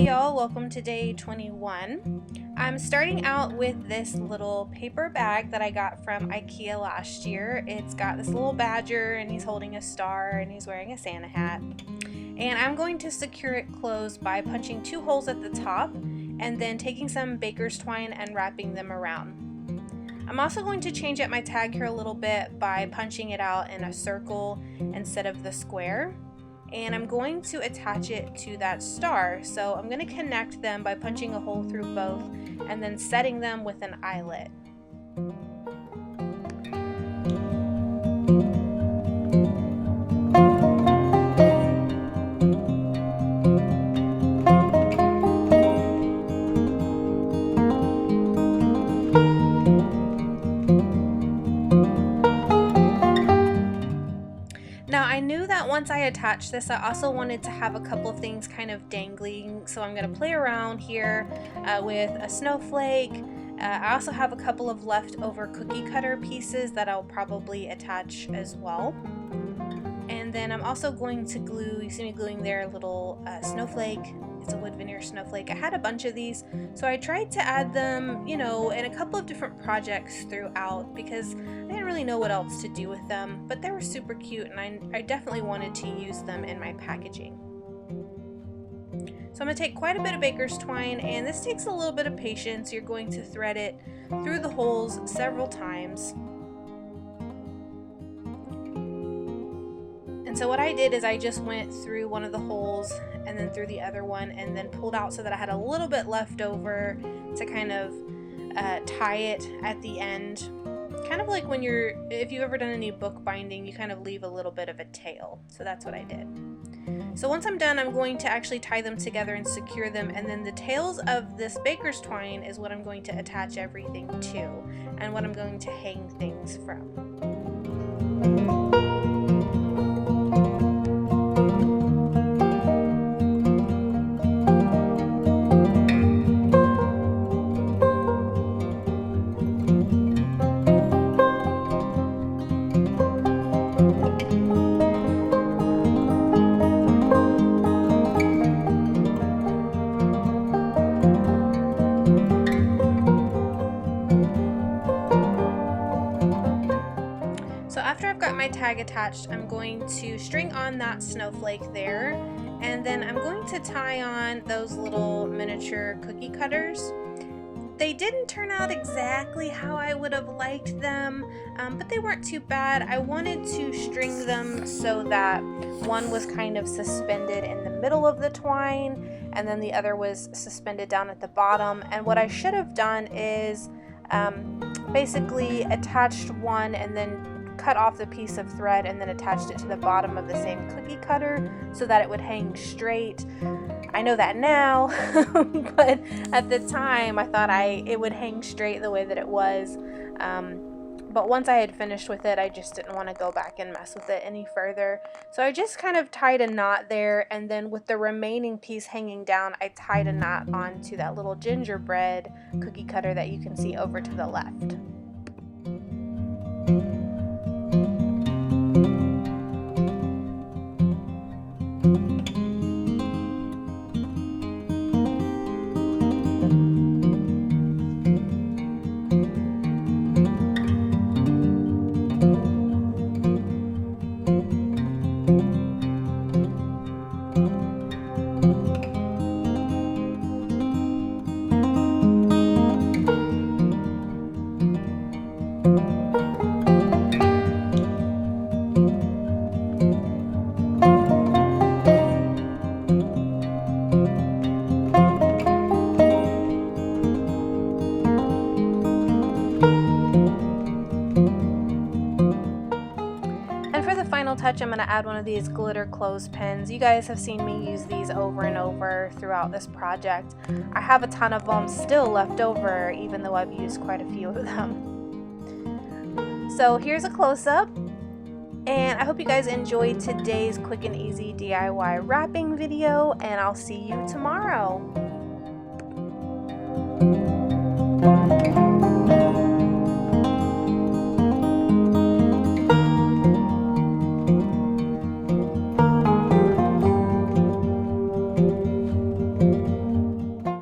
Hey y'all, welcome to day 21. I'm starting out with this little paper bag that I got from IKEA last year. It's got this little badger and he's holding a star and he's wearing a Santa hat. And I'm going to secure it closed by punching 2 holes at the top and then taking some baker's twine and wrapping them around. I'm also going to change up my tag here a little bit by punching it out in a circle instead of the square. And I'm going to attach it to that star. So I'm going to connect them by punching a hole through both and then setting them with an eyelet. Now I knew that once I attached this, I also wanted to have a couple of things kind of dangling, so I'm going to play around here with a snowflake. I also have a couple of leftover cookie cutter pieces that I'll probably attach as well. And then I'm also going to glue, you see me gluing there, a little snowflake. It's a wood veneer snowflake. I had a bunch of these, so I tried to add them, in a couple of different projects throughout because I didn't really know what else to do with them, but they were super cute and I definitely wanted to use them in my packaging. So I'm going to take quite a bit of baker's twine, and this takes a little bit of patience. You're going to thread it through the holes several times. And so what I did is I just went through one of the holes and then through the other one and then pulled out so that I had a little bit left over to kind of tie it at the end. Kind of like when if you've ever done any bookbinding, you kind of leave a little bit of a tail. So that's what I did. So once I'm done, I'm going to actually tie them together and secure them, and then the tails of this baker's twine is what I'm going to attach everything to and what I'm going to hang things from. So after I've got my tag attached, I'm going to string on that snowflake there, and then I'm going to tie on those little miniature cookie cutters. They didn't turn out exactly how I would have liked them, but they weren't too bad. I wanted to string them so that one was kind of suspended in the middle of the twine, and then the other was suspended down at the bottom. And what I should have done is basically attached one and then cut off the piece of thread and then attached it to the bottom of the same cookie cutter so that it would hang straight. I know that now, but at the time I thought it would hang straight the way that it was. But once I had finished with it, I just didn't want to go back and mess with it any further. So I just kind of tied a knot there, and then with the remaining piece hanging down, I tied a knot onto that little gingerbread cookie cutter that you can see over to the left. Touch, I'm going to add one of these glitter clothespins. You guys have seen me use these over and over throughout this project. I have a ton of them still left over, even though I've used quite a few of them. So here's a close-up, and I hope you guys enjoyed today's quick and easy DIY wrapping video, and I'll see you tomorrow.